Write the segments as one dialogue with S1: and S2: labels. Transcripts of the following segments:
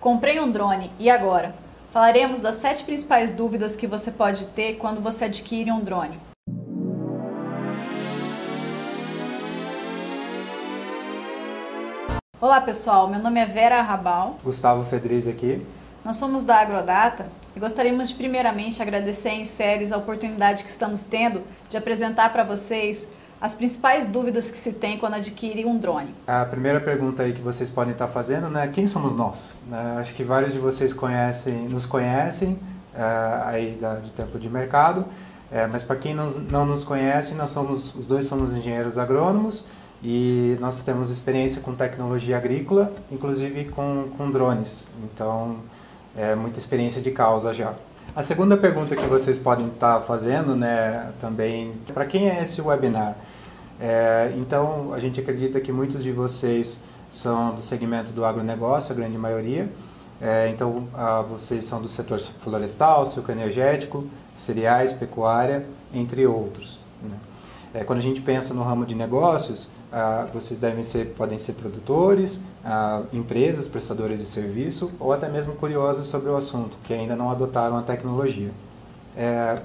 S1: Comprei um drone, e agora? Falaremos das 7 principais dúvidas que você pode ter quando você adquire um drone. Olá pessoal, meu nome é Vera Arrabal.
S2: Gustavo Fedriz aqui.
S1: Nós somos da Agrodata e gostaríamos de primeiramente agradecer em séries a oportunidade que estamos tendo de apresentar para vocês as principais dúvidas que se tem quando adquire um drone.
S2: A primeira pergunta aí que vocês podem estar fazendo, né, quem somos nós? Acho que vários de vocês nos conhecem aí de tempo de mercado, mas para quem não nos conhece, os dois somos engenheiros agrônomos e nós temos experiência com tecnologia agrícola, inclusive com drones, então muita experiência de causa já. A segunda pergunta que vocês podem estar fazendo, né, também, para quem é esse webinar? Então, a gente acredita que muitos de vocês são do segmento do agronegócio, a grande maioria. Então, vocês são do setor florestal, sucroenergético, cereais, pecuária, entre outros, né? Quando a gente pensa no ramo de negócios, vocês podem ser produtores, empresas, prestadores de serviço ou até mesmo curiosos sobre o assunto, que ainda não adotaram a tecnologia.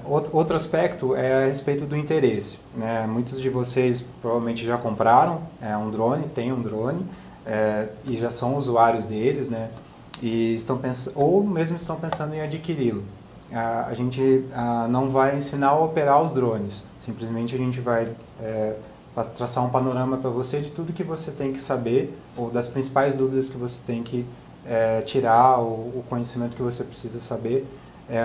S2: Outro aspecto é a respeito do interesse, né? Muitos de vocês provavelmente já compraram um drone, têm um drone e já são usuários deles, né? E ou mesmo estão pensando em adquiri-lo. A gente não vai ensinar a operar os drones, simplesmente a gente vai traçar um panorama para você de tudo que você tem que saber ou das principais dúvidas que você tem que tirar, o conhecimento que você precisa saber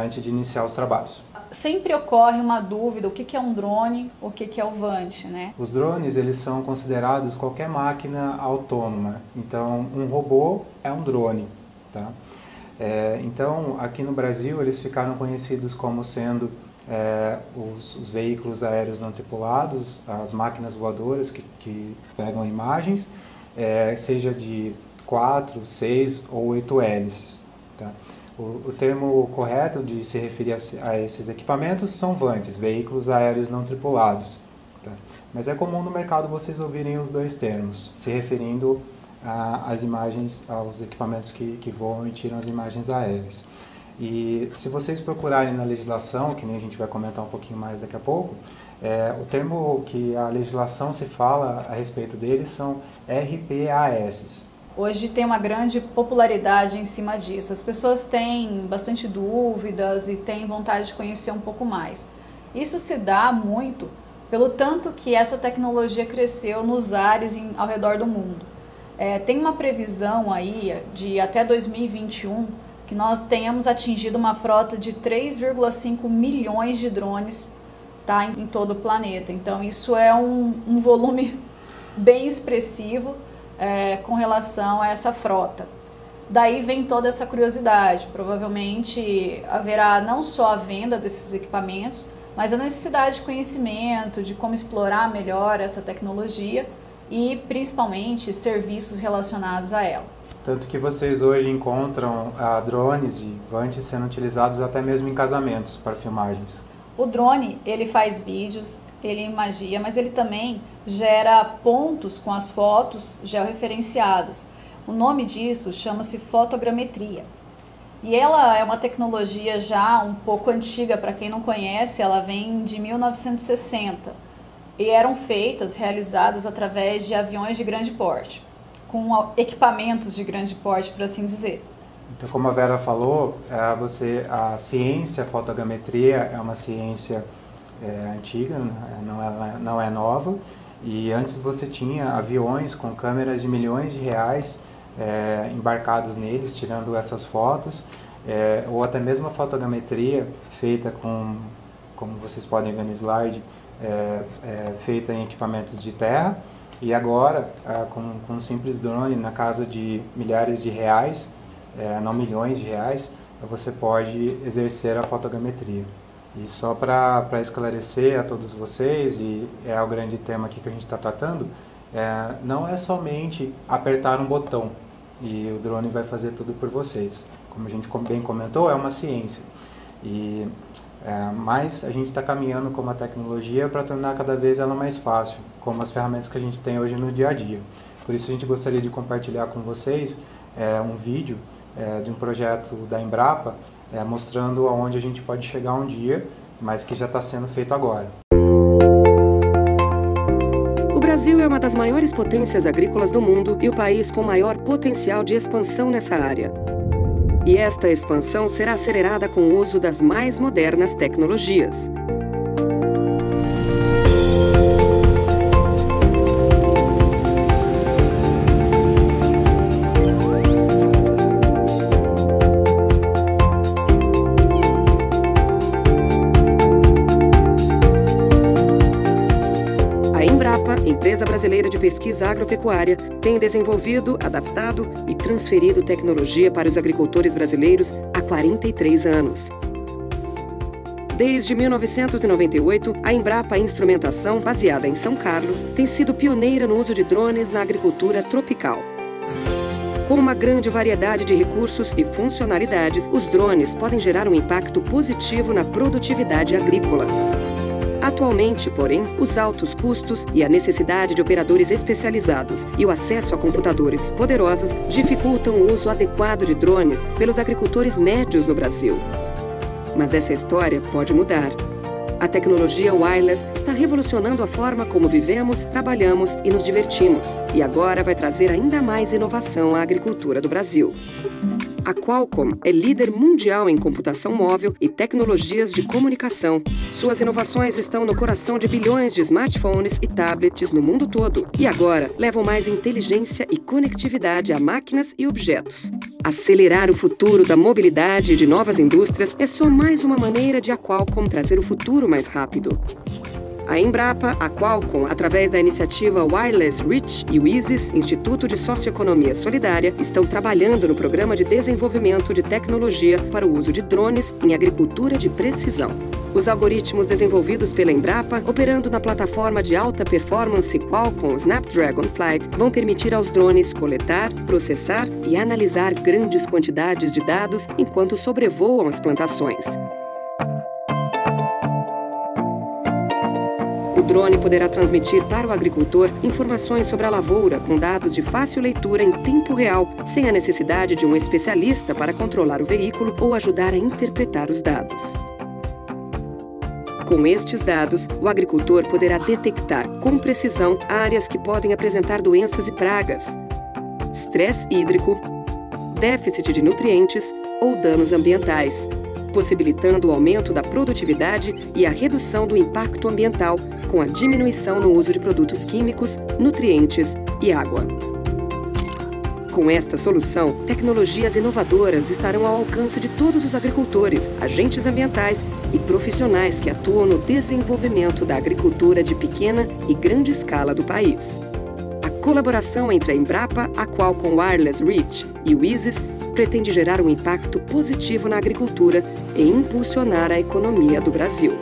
S2: antes de iniciar os trabalhos.
S1: Sempre ocorre uma dúvida, o que é um drone, o que é o Vant, né?
S2: Os drones, eles são considerados qualquer máquina autônoma, então um robô é um drone, tá? Então, aqui no Brasil, eles ficaram conhecidos como sendo os veículos aéreos não tripulados, as máquinas voadoras que pegam imagens, seja de 4, 6 ou 8 hélices. Tá? O termo correto de se referir a esses equipamentos são VANTs, veículos aéreos não tripulados. Tá? Mas é comum no mercado vocês ouvirem os dois termos, se referindo às imagens, aos equipamentos que voam e tiram as imagens aéreas. E se vocês procurarem na legislação, que nem a gente vai comentar um pouquinho mais daqui a pouco, o termo que a legislação se fala a respeito deles são RPAS.
S1: Hoje tem uma grande popularidade em cima disso. As pessoas têm bastante dúvidas e têm vontade de conhecer um pouco mais. Isso se dá muito pelo tanto que essa tecnologia cresceu nos ares ao redor do mundo. Tem uma previsão aí de até 2021 que nós tenhamos atingido uma frota de 3,5 milhões de drones, tá, em todo o planeta. Então isso é um volume bem expressivo com relação a essa frota. Daí vem toda essa curiosidade. Provavelmente haverá não só a venda desses equipamentos, mas a necessidade de conhecimento, de como explorar melhor essa tecnologia e principalmente serviços relacionados a ela.
S2: Tanto que vocês hoje encontram drones e VANTs sendo utilizados até mesmo em casamentos para filmagens.
S1: O drone, ele faz vídeos, ele imagia, mas ele também gera pontos com as fotos georreferenciadas. O nome disso chama-se fotogrametria. E ela é uma tecnologia já um pouco antiga, para quem não conhece, ela vem de 1960. E eram realizadas através de aviões de grande porte, com equipamentos de grande porte, por assim dizer.
S2: Então, como a Vera falou, a ciência, a fotogrametria é uma ciência antiga, não é nova, e antes você tinha aviões com câmeras de milhões de reais embarcados neles, tirando essas fotos, ou até mesmo a fotogrametria feita como vocês podem ver no slide, feita em equipamentos de terra, e agora, com um simples drone na casa de milhares de reais, não milhões de reais, você pode exercer a fotogrametria. E só para esclarecer a todos vocês, e é o grande tema aqui que a gente está tratando, não é somente apertar um botão e o drone vai fazer tudo por vocês. Como a gente bem comentou, é uma ciência. Mas a gente está caminhando com a tecnologia para tornar cada vez ela mais fácil, como as ferramentas que a gente tem hoje no dia a dia. Por isso a gente gostaria de compartilhar com vocês um vídeo de um projeto da Embrapa, mostrando aonde a gente pode chegar um dia, mas que já está sendo feito agora.
S3: O Brasil é uma das maiores potências agrícolas do mundo e o país com maior potencial de expansão nessa área. E esta expansão será acelerada com o uso das mais modernas tecnologias. A Embrapa, empresa brasileira de pesquisa agropecuária, tem desenvolvido, adaptado e transferido tecnologia para os agricultores brasileiros há 43 anos. Desde 1998, a Embrapa Instrumentação, baseada em São Carlos, tem sido pioneira no uso de drones na agricultura tropical. Com uma grande variedade de recursos e funcionalidades, os drones podem gerar um impacto positivo na produtividade agrícola. Atualmente, porém, os altos custos e a necessidade de operadores especializados e o acesso a computadores poderosos dificultam o uso adequado de drones pelos agricultores médios no Brasil. Mas essa história pode mudar. A tecnologia wireless está revolucionando a forma como vivemos, trabalhamos e nos divertimos, e agora vai trazer ainda mais inovação à agricultura do Brasil. A Qualcomm é líder mundial em computação móvel e tecnologias de comunicação. Suas inovações estão no coração de bilhões de smartphones e tablets no mundo todo. E agora levam mais inteligência e conectividade a máquinas e objetos. Acelerar o futuro da mobilidade e de novas indústrias é só mais uma maneira de a Qualcomm trazer o futuro mais rápido. A Embrapa, a Qualcomm, através da iniciativa Wireless Reach e o ISIS, Instituto de Socioeconomia Solidária, estão trabalhando no programa de desenvolvimento de tecnologia para o uso de drones em agricultura de precisão. Os algoritmos desenvolvidos pela Embrapa, operando na plataforma de alta performance Qualcomm Snapdragon Flight, vão permitir aos drones coletar, processar e analisar grandes quantidades de dados enquanto sobrevoam as plantações. O drone poderá transmitir para o agricultor informações sobre a lavoura com dados de fácil leitura em tempo real, sem a necessidade de um especialista para controlar o veículo ou ajudar a interpretar os dados. Com estes dados, o agricultor poderá detectar com precisão áreas que podem apresentar doenças e pragas, estresse hídrico, déficit de nutrientes ou danos ambientais, possibilitando o aumento da produtividade e a redução do impacto ambiental, com a diminuição no uso de produtos químicos, nutrientes e água. Com esta solução, tecnologias inovadoras estarão ao alcance de todos os agricultores, agentes ambientais e profissionais que atuam no desenvolvimento da agricultura de pequena e grande escala do país. A colaboração entre a Embrapa, a Qualcomm Wireless Reach e o ISIS pretende gerar um impacto positivo na agricultura e impulsionar a economia do Brasil.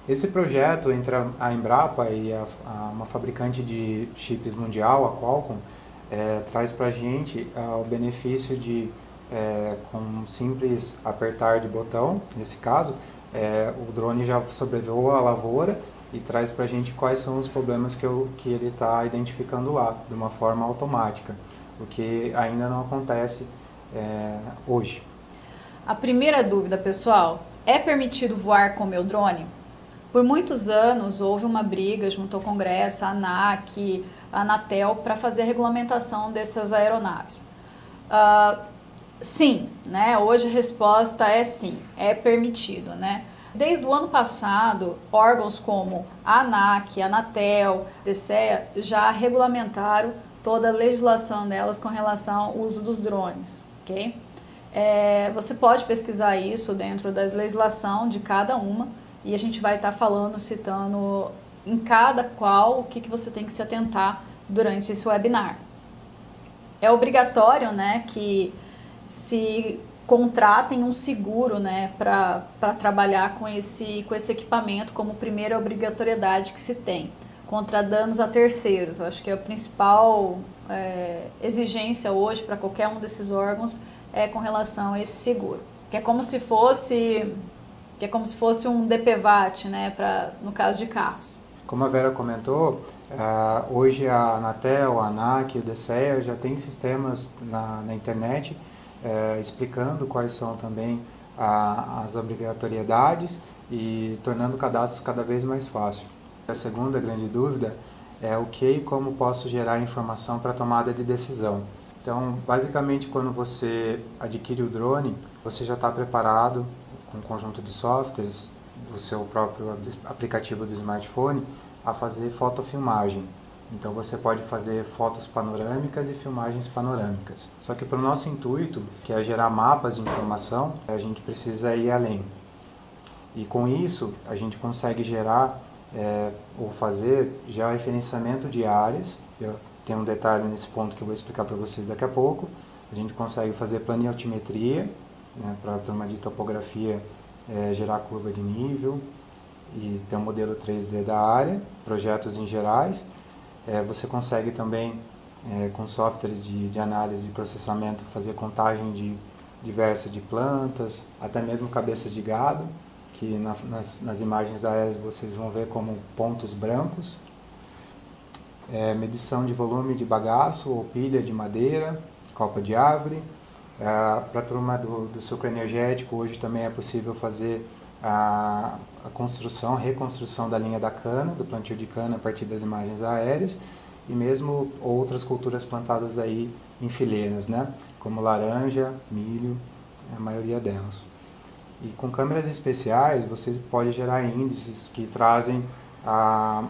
S2: Esse projeto entre a Embrapa e uma fabricante de chips mundial, a Qualcomm, traz para a gente o benefício de, com um simples apertar de botão, nesse caso, o drone já sobrevoa a lavoura e traz para a gente quais são os problemas que ele está identificando lá, de uma forma automática, o que ainda não acontece hoje.
S1: A primeira dúvida, pessoal, é permitido voar com o meu drone? Por muitos anos houve uma briga junto ao Congresso, a ANAC, a Anatel, para fazer a regulamentação dessas aeronaves. Sim, né? Hoje a resposta é sim, é permitido, né? Desde o ano passado, órgãos como a ANAC, a Anatel, a DCEA já regulamentaram toda a legislação delas com relação ao uso dos drones, ok? Você pode pesquisar isso dentro da legislação de cada uma, e a gente vai estar falando, citando em cada qual o que você tem que se atentar durante esse webinar. É obrigatório, né, que se contratem um seguro, né, para trabalhar com esse equipamento como primeira obrigatoriedade que se tem, contra danos a terceiros. Eu acho que a principal exigência hoje para qualquer um desses órgãos é com relação a esse seguro, que é como se fosse um DPVAT, né, no caso de carros.
S2: Como a Vera comentou, hoje a Anatel, a ANAC e o DSEA já tem sistemas na internet explicando quais são também as obrigatoriedades e tornando o cadastro cada vez mais fácil. A segunda grande dúvida é o que e como posso gerar informação para tomada de decisão. Então, basicamente, quando você adquire o drone, você já está preparado com um conjunto de softwares do seu próprio aplicativo do smartphone a fazer fotofilmagem. Então você pode fazer fotos panorâmicas e filmagens panorâmicas. Só que para o nosso intuito, que é gerar mapas de informação, a gente precisa ir além. E com isso, a gente consegue gerar ou fazer georreferenciamento de áreas. Tem um detalhe nesse ponto que eu vou explicar para vocês daqui a pouco. A gente consegue fazer planiltimetria, né, para a turma de topografia gerar curva de nível e ter um modelo 3D da área, projetos em gerais. Você consegue também, com softwares de análise e processamento, fazer contagem diversa de plantas, até mesmo cabeças de gado, que nas imagens aéreas vocês vão ver como pontos brancos. Medição de volume de bagaço ou pilha de madeira, copa de árvore. Para a turma do sucro energético, hoje também é possível fazer a reconstrução da linha da cana, do plantio de cana a partir das imagens aéreas, e mesmo outras culturas plantadas aí em fileiras, né? Como laranja, milho, a maioria delas. E com câmeras especiais você pode gerar índices que trazem a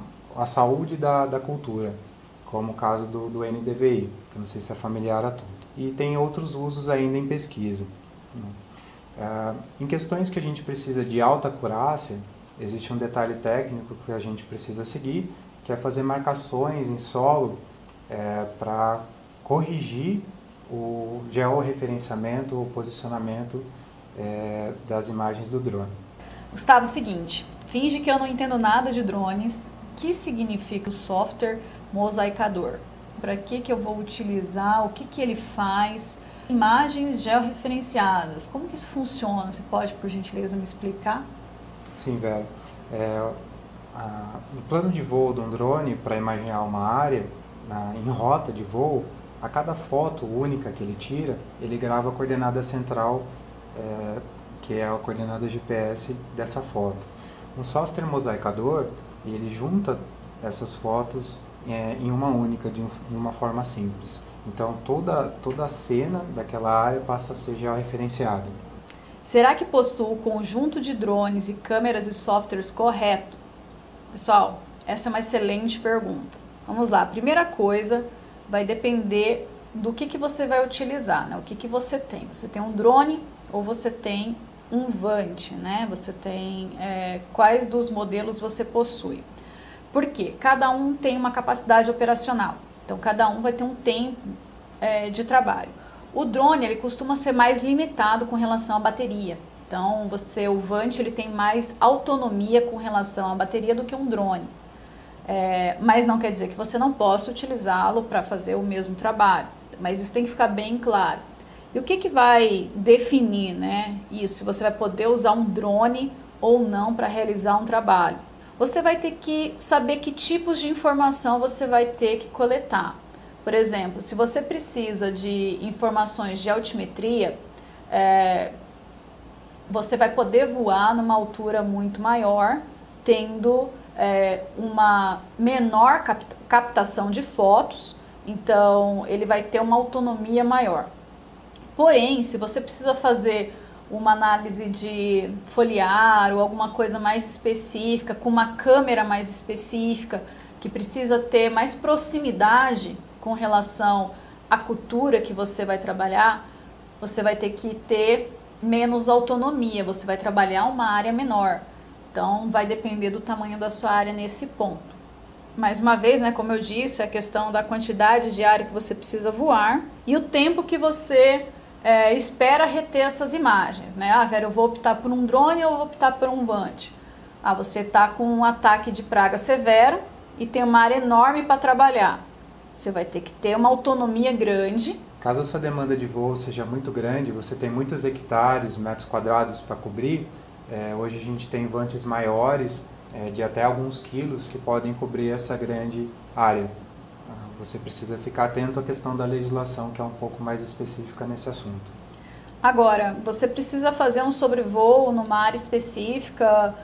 S2: saúde da cultura, como o caso do NDVI, que eu não sei se é familiar a tudo. E tem outros usos ainda em pesquisa, né? Em questões que a gente precisa de alta acurácia, existe um detalhe técnico que a gente precisa seguir, que é fazer marcações em solo para corrigir o georreferenciamento, o posicionamento das imagens do drone.
S1: Gustavo, seguinte, finge que eu não entendo nada de drones. O que significa o software mosaicador? Para que eu vou utilizar? O que ele faz? Imagens georreferenciadas, como que isso funciona? Você pode, por gentileza, me explicar?
S2: Sim, Vera. No plano de voo de um drone, para imaginar uma área em rota de voo, a cada foto única que ele tira, ele grava a coordenada central, que é a coordenada GPS dessa foto. Um software mosaicador, ele junta essas fotos em uma única, de uma forma simples. Então toda a cena daquela área passa a ser georreferenciada.
S1: Será que possuo o conjunto de drones e câmeras e softwares correto? Pessoal, essa é uma excelente pergunta. Vamos lá, a primeira coisa vai depender do que você vai utilizar, né? O que você tem. Você tem um drone ou você tem um VANT, né? Você tem quais dos modelos você possui. Por quê? Cada um tem uma capacidade operacional. Então, cada um vai ter um tempo de trabalho. O drone, ele costuma ser mais limitado com relação à bateria. Então, o VANT, ele tem mais autonomia com relação à bateria do que um drone. Mas não quer dizer que você não possa utilizá-lo para fazer o mesmo trabalho. Mas isso tem que ficar bem claro. E o que vai definir, né, isso? Se você vai poder usar um drone ou não para realizar um trabalho. Você vai ter que saber que tipos de informação você vai ter que coletar. Por exemplo, se você precisa de informações de altimetria, você vai poder voar numa altura muito maior, tendo uma menor captação de fotos, então ele vai ter uma autonomia maior. Porém, se você precisa fazer uma análise de foliar ou alguma coisa mais específica, com uma câmera mais específica, que precisa ter mais proximidade com relação à cultura que você vai trabalhar, você vai ter que ter menos autonomia, você vai trabalhar uma área menor. Então, vai depender do tamanho da sua área nesse ponto. Mais uma vez, né, como eu disse, a questão da quantidade de área que você precisa voar e o tempo que você espera reter essas imagens, né? Ah, Vera, eu vou optar por um drone ou eu vou optar por um Vant? Ah, você está com um ataque de praga severo e tem uma área enorme para trabalhar. Você vai ter que ter uma autonomia grande.
S2: Caso a sua demanda de voo seja muito grande, você tem muitos hectares, metros quadrados para cobrir, hoje a gente tem Vantes maiores, de até alguns quilos, que podem cobrir essa grande área. Você precisa ficar atento à questão da legislação, que é um pouco mais específica nesse assunto.
S1: Agora, você precisa fazer um sobrevoo numa área específica,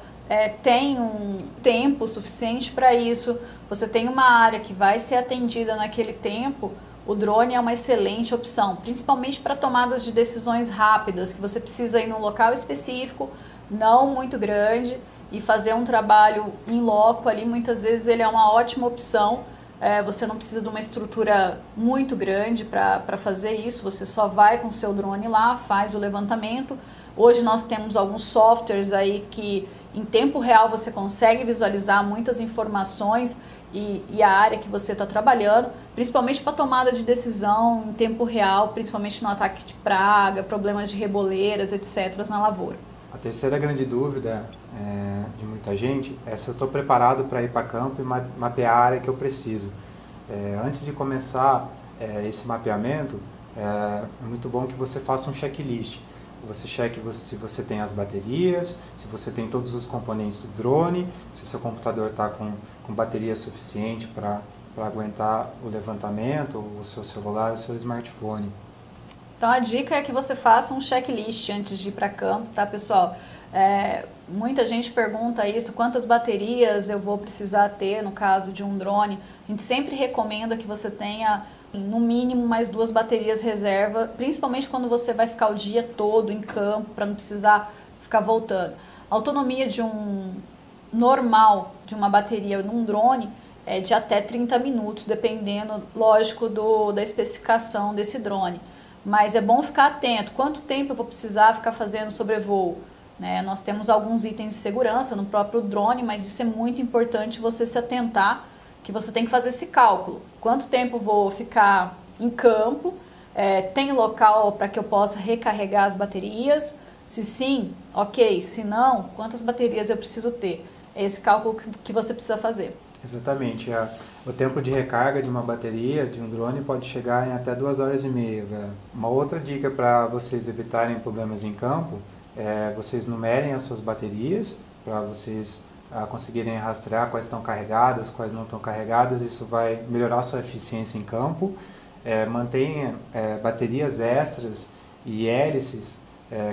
S1: tem um tempo suficiente para isso, você tem uma área que vai ser atendida naquele tempo, o drone é uma excelente opção, principalmente para tomadas de decisões rápidas, que você precisa ir num local específico, não muito grande, e fazer um trabalho in loco ali, muitas vezes ele é uma ótima opção. Você não precisa de uma estrutura muito grande para fazer isso, você só vai com o seu drone lá, faz o levantamento. Hoje nós temos alguns softwares aí que em tempo real você consegue visualizar muitas informações e a área que você está trabalhando, principalmente para tomada de decisão em tempo real, principalmente no ataque de praga, problemas de reboleiras, etc. na lavoura.
S2: A terceira grande dúvida de muita gente é se eu estou preparado para ir para campo e mapear a área que eu preciso. Antes de começar esse mapeamento, é muito bom que você faça um checklist. Você cheque se você tem as baterias, se você tem todos os componentes do drone, se seu computador está com bateria suficiente para aguentar o levantamento, o seu celular, o seu smartphone.
S1: Então a dica é que você faça um checklist antes de ir para campo, tá, pessoal? Muita gente pergunta isso, quantas baterias eu vou precisar ter no caso de um drone. A gente sempre recomenda que você tenha no mínimo mais 2 baterias reserva, principalmente quando você vai ficar o dia todo em campo, para não precisar ficar voltando. A autonomia de um normal de uma bateria num drone é de até 30 minutos, dependendo, lógico, da especificação desse drone. Mas é bom ficar atento, quanto tempo eu vou precisar ficar fazendo sobrevoo? Nós temos alguns itens de segurança no próprio drone, mas isso é muito importante você se atentar, que você tem que fazer esse cálculo. Quanto tempo eu vou ficar em campo? Tem local para que eu possa recarregar as baterias? Se sim, ok. Se não, quantas baterias eu preciso ter? É esse cálculo que você precisa fazer.
S2: Exatamente. O tempo de recarga de uma bateria, de um drone, pode chegar em até 2 horas e meia. Velho. Uma outra dica para vocês evitarem problemas em campo é vocês numerem as suas baterias, para vocês conseguirem rastrear quais estão carregadas, quais não estão carregadas. Isso vai melhorar a sua eficiência em campo. Mantenha baterias extras e hélices,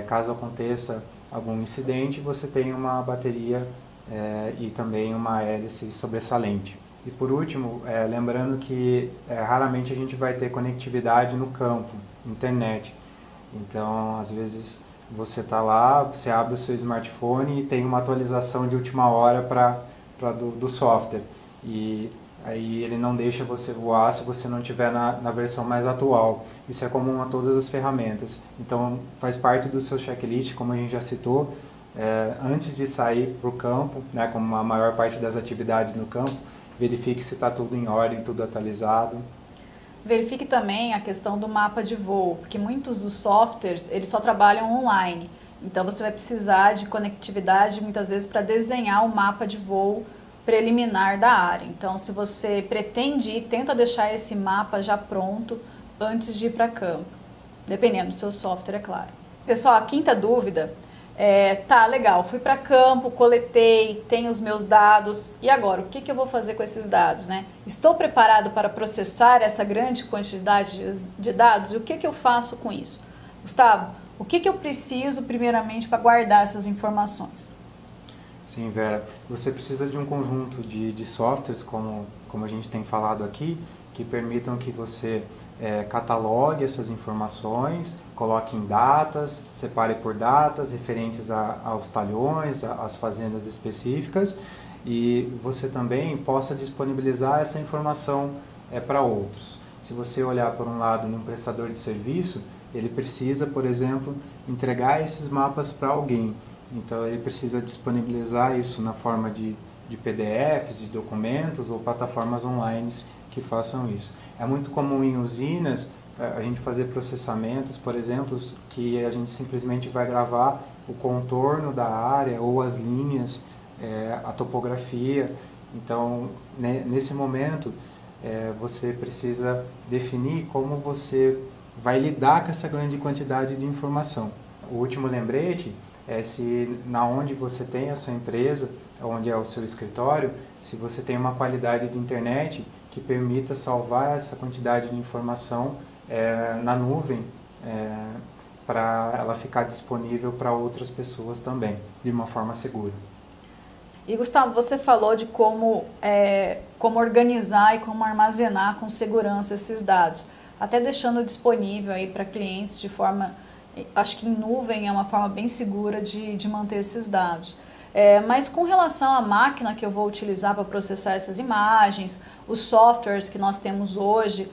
S2: caso aconteça algum incidente, você tem uma bateria e também uma hélice sobressalente. E por último, lembrando que raramente a gente vai ter conectividade no campo, internet. Então, às vezes, você está lá, você abre o seu smartphone e tem uma atualização de última hora do software. E aí ele não deixa você voar se você não estiver na versão mais atual. Isso é comum a todas as ferramentas. Então, faz parte do seu checklist, como a gente já citou, antes de sair para o campo, como a maior parte das atividades no campo, verifique se está tudo em ordem, tudo atualizado.
S1: Verifique também a questão do mapa de voo, porque muitos dos softwares eles só trabalham online. Então você vai precisar de conectividade muitas vezes para desenhar o mapa de voo preliminar da área. Então se você pretende ir, tenta deixar esse mapa já pronto antes de ir para campo, dependendo do seu software, é claro. Pessoal, a quinta dúvida tá, legal, fui para campo, coletei, tenho os meus dados, e agora, o que eu vou fazer com esses dados, né? Estou preparado para processar essa grande quantidade de dados? E o que eu faço com isso? Gustavo, o que eu preciso primeiramente para guardar essas informações?
S2: Sim, Vera, você precisa de um conjunto de softwares, como a gente tem falado aqui, que permitam que você catalogue essas informações, coloque em datas, separe por datas referentes aos talhões, às fazendas específicas, e você também possa disponibilizar essa informação para outros. Se você olhar por um lado num prestador de serviço, ele precisa, por exemplo, entregar esses mapas para alguém. Então ele precisa disponibilizar isso na forma de PDFs, de documentos ou plataformas online que façam isso. É muito comum em usinas a gente fazer processamentos, por exemplo, que a gente simplesmente vai gravar o contorno da área ou as linhas, a topografia. Então, nesse momento, você precisa definir como você vai lidar com essa grande quantidade de informação. O último lembrete é se na onde você tem a sua empresa, onde é o seu escritório, se você tem uma qualidade de internet que permita salvar essa quantidade de informação na nuvem, para ela ficar disponível para outras pessoas também, de uma forma segura.
S1: E Gustavo, você falou de como organizar e como armazenar com segurança esses dados, até deixando disponível aí para clientes de forma, acho que em nuvem é uma forma bem segura de manter esses dados. Mas com relação à máquina que eu vou utilizar para processar essas imagens, os softwares que nós temos hoje,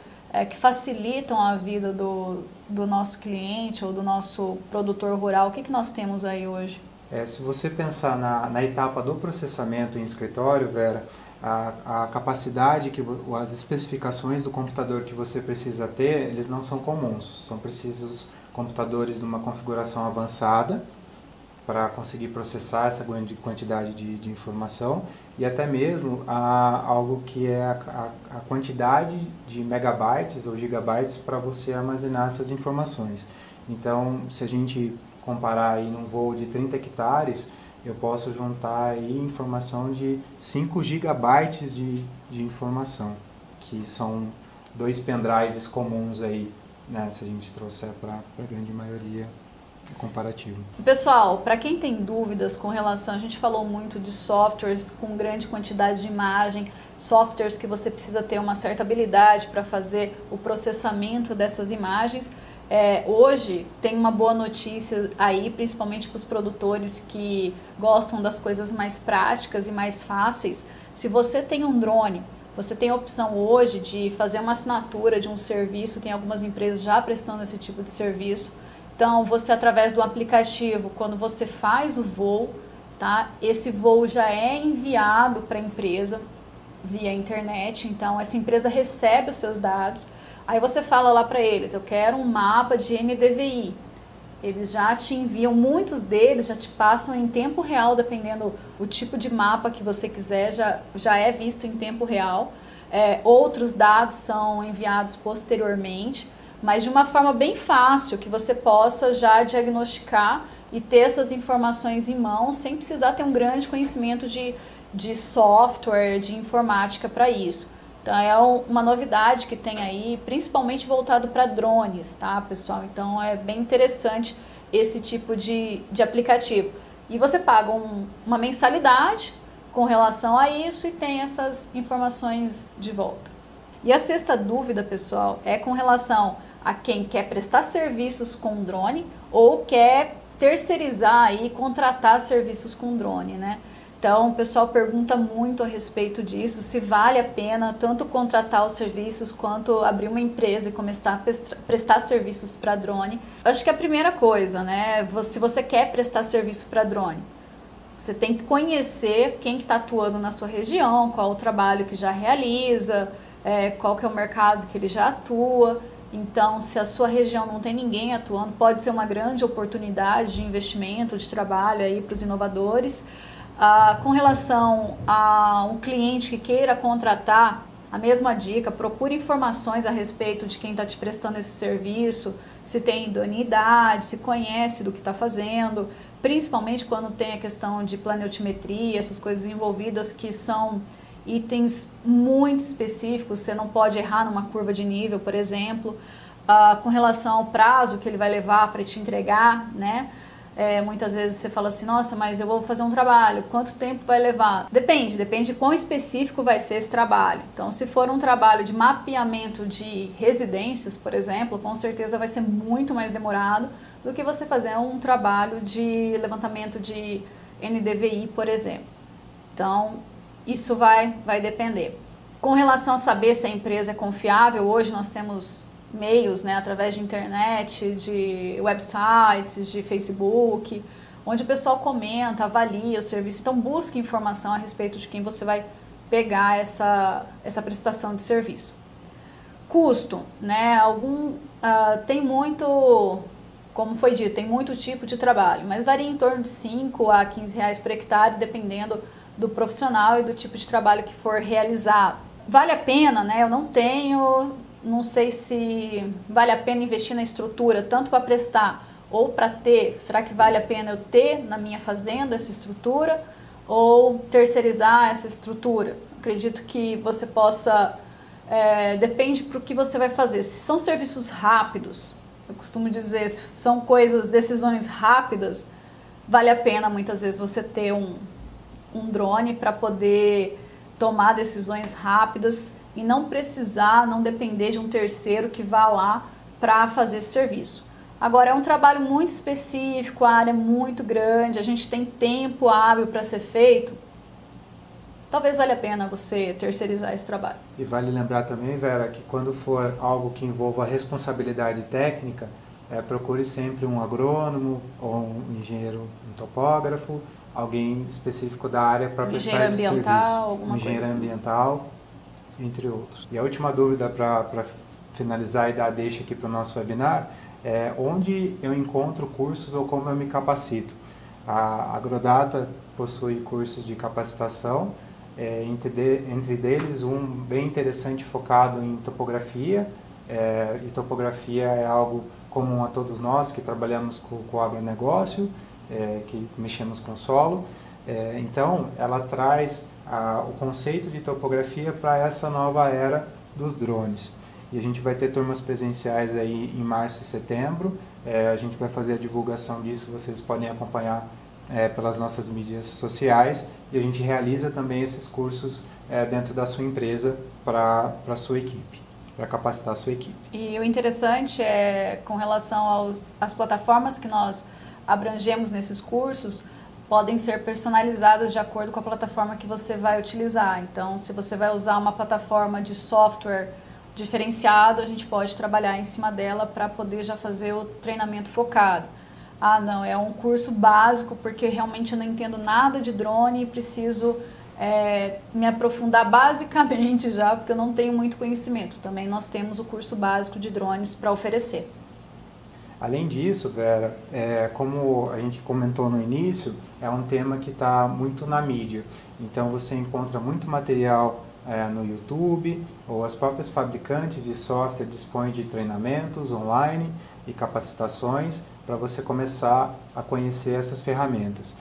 S1: que facilitam a vida do nosso cliente ou do nosso produtor rural, o que nós temos aí hoje?
S2: Se você pensar na etapa do processamento em escritório, Vera, a capacidade, as especificações do computador que você precisa ter, eles não são comuns. São precisos computadores de uma configuração avançada para conseguir processar essa grande quantidade de informação, e até mesmo algo que é a quantidade de megabytes ou gigabytes para você armazenar essas informações. Então, se a gente comparar aí num voo de 30 hectares, eu posso juntar aí informação de 5 gigabytes de informação, que são 2 pendrives comuns aí, né, se a gente trouxer para a grande maioria comparativo.
S1: Pessoal, para quem tem dúvidas com relação, a gente falou muito de softwares com grande quantidade de imagem, softwares que você precisa ter uma certa habilidade para fazer o processamento dessas imagens. Hoje tem uma boa notícia aí, principalmente para os produtores que gostam das coisas mais práticas e mais fáceis. Se você tem um drone, você tem a opção hoje de fazer uma assinatura de um serviço, tem algumas empresas já prestando esse tipo de serviço. Então, você através do aplicativo, quando você faz o voo, tá? Esse voo já é enviado para a empresa via internet, então essa empresa recebe os seus dados. Aí você fala lá para eles, eu quero um mapa de NDVI. Eles já te enviam, muitos deles já te passam em tempo real, dependendo o tipo de mapa que você quiser, já é visto em tempo real. Outros dados são enviados posteriormente, mas de uma forma bem fácil, que você possa já diagnosticar e ter essas informações em mãos, sem precisar ter um grande conhecimento de software, de informática para isso. Então é uma novidade que tem aí, principalmente voltado para drones, tá, pessoal? Então é bem interessante esse tipo de aplicativo. E você paga uma mensalidade com relação a isso e tem essas informações de volta. E a sexta dúvida, pessoal, é com relação a quem quer prestar serviços com drone ou quer terceirizar e contratar serviços com drone, né? Então, o pessoal pergunta muito a respeito disso, se vale a pena tanto contratar os serviços quanto abrir uma empresa e começar a prestar serviços para drone. Acho que a primeira coisa, né, se você quer prestar serviço para drone, você tem que conhecer quem que está atuando na sua região, qual o trabalho que já realiza, qual que é o mercado que ele já atua. Então, se a sua região não tem ninguém atuando, pode ser uma grande oportunidade de investimento, de trabalho aí para os inovadores. Com relação a um cliente que queira contratar, a mesma dica, procure informações a respeito de quem está te prestando esse serviço, se tem idoneidade, se conhece do que está fazendo, principalmente quando tem a questão de planetimetria, essas coisas envolvidas que são itens muito específicos, você não pode errar numa curva de nível, por exemplo. Com relação ao prazo que ele vai levar para te entregar, né? Muitas vezes você fala assim, nossa, mas eu vou fazer um trabalho, quanto tempo vai levar? Depende de quão específico vai ser esse trabalho. Então, se for um trabalho de mapeamento de residências, por exemplo, com certeza vai ser muito mais demorado do que você fazer um trabalho de levantamento de NDVI, por exemplo. Então, isso vai depender. Com relação a saber se a empresa é confiável, hoje nós temos meios, né, através de internet, de websites, de Facebook, onde o pessoal comenta, avalia o serviço. Então, busque informação a respeito de quem você vai pegar essa prestação de serviço. Custo, né? Tem muito, como foi dito, tem muito tipo de trabalho, mas varia em torno de 5 a 15 reais por hectare, dependendo do profissional e do tipo de trabalho que for realizado. Vale a pena, né? Eu não sei se vale a pena investir na estrutura, tanto para prestar ou para ter. Será que vale a pena eu ter na minha fazenda essa estrutura ou terceirizar essa estrutura? Acredito que você possa, depende para o que você vai fazer. Se são serviços rápidos, eu costumo dizer, se são decisões rápidas, vale a pena muitas vezes você ter um drone para poder tomar decisões rápidas e não depender de um terceiro que vá lá para fazer esse serviço. Agora, é um trabalho muito específico, a área é muito grande, a gente tem tempo hábil para ser feito, talvez valha a pena você terceirizar esse trabalho.
S2: E vale lembrar também, Vera, que quando for algo que envolva responsabilidade técnica, procure sempre um agrônomo ou um engenheiro, um topógrafo, alguém específico da área para prestar esse serviço. Um engenheiro ambiental, entre outros. E a última dúvida para finalizar e dar a deixa aqui para o nosso webinar é onde eu encontro cursos ou como eu me capacito. A Agrodata possui cursos de capacitação, entre deles um bem interessante focado em topografia, e topografia é algo comum a todos nós que trabalhamos com o agronegócio, que mexemos com solo. Então, ela traz o conceito de topografia para essa nova era dos drones. E a gente vai ter turmas presenciais aí em março e setembro. A gente vai fazer a divulgação disso, vocês podem acompanhar pelas nossas mídias sociais. E a gente realiza também esses cursos dentro da sua empresa para a sua equipe, para capacitar a sua equipe.
S1: E o interessante é, com relação às plataformas que nós abrangemos nesses cursos, podem ser personalizadas de acordo com a plataforma que você vai utilizar. Então, se você vai usar uma plataforma de software diferenciado, a gente pode trabalhar em cima dela para poder já fazer o treinamento focado. Ah, não, é um curso básico porque realmente eu não entendo nada de drone e preciso me aprofundar basicamente já, porque eu não tenho muito conhecimento. Também nós temos o curso básico de drones para oferecer.
S2: Além disso, Vera, como a gente comentou no início, é um tema que está muito na mídia. Então você encontra muito material no YouTube, ou as próprias fabricantes de software dispõem de treinamentos online e capacitações para você começar a conhecer essas ferramentas.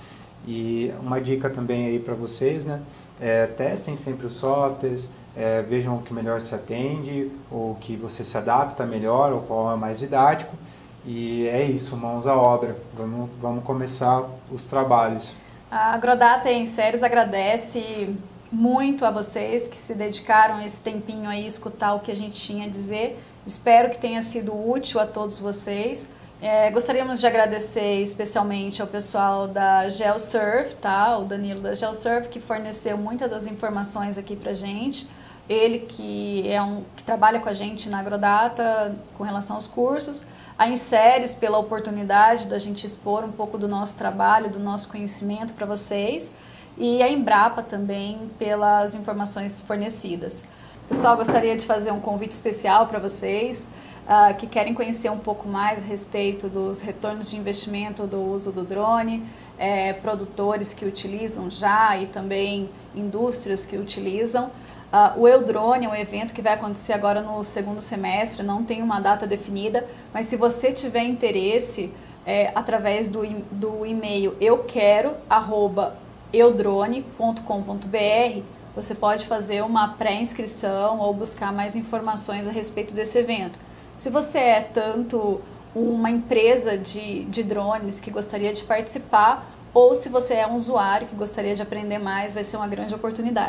S2: E uma dica também aí para vocês, né? Testem sempre os softwares, vejam o que melhor se atende, ou que você se adapta melhor, ou qual é mais didático. E é isso, mãos à obra. Vamos começar os trabalhos.
S1: A Agrodata em Séries agradece muito a vocês que se dedicaram esse tempinho aí a escutar o que a gente tinha a dizer. Espero que tenha sido útil a todos vocês. Gostaríamos de agradecer especialmente ao pessoal da GeoSurf, tá? O Danilo da GeoSurf, que forneceu muitas das informações aqui pra gente. Ele que trabalha com a gente na Agrodata com relação aos cursos. A Inseres pela oportunidade da gente expor um pouco do nosso trabalho, do nosso conhecimento para vocês. E a Embrapa também pelas informações fornecidas. Pessoal, gostaria de fazer um convite especial para vocês que querem conhecer um pouco mais a respeito dos retornos de investimento do uso do drone, produtores que utilizam já e também indústrias que utilizam. O EuDrone é um evento que vai acontecer agora no segundo semestre, não tem uma data definida, mas se você tiver interesse, através do e-mail euquero@eudrone.com.br, você pode fazer uma pré-inscrição ou buscar mais informações a respeito desse evento. Se você é tanto uma empresa de drones que gostaria de participar, ou se você é um usuário que gostaria de aprender mais, vai ser uma grande oportunidade.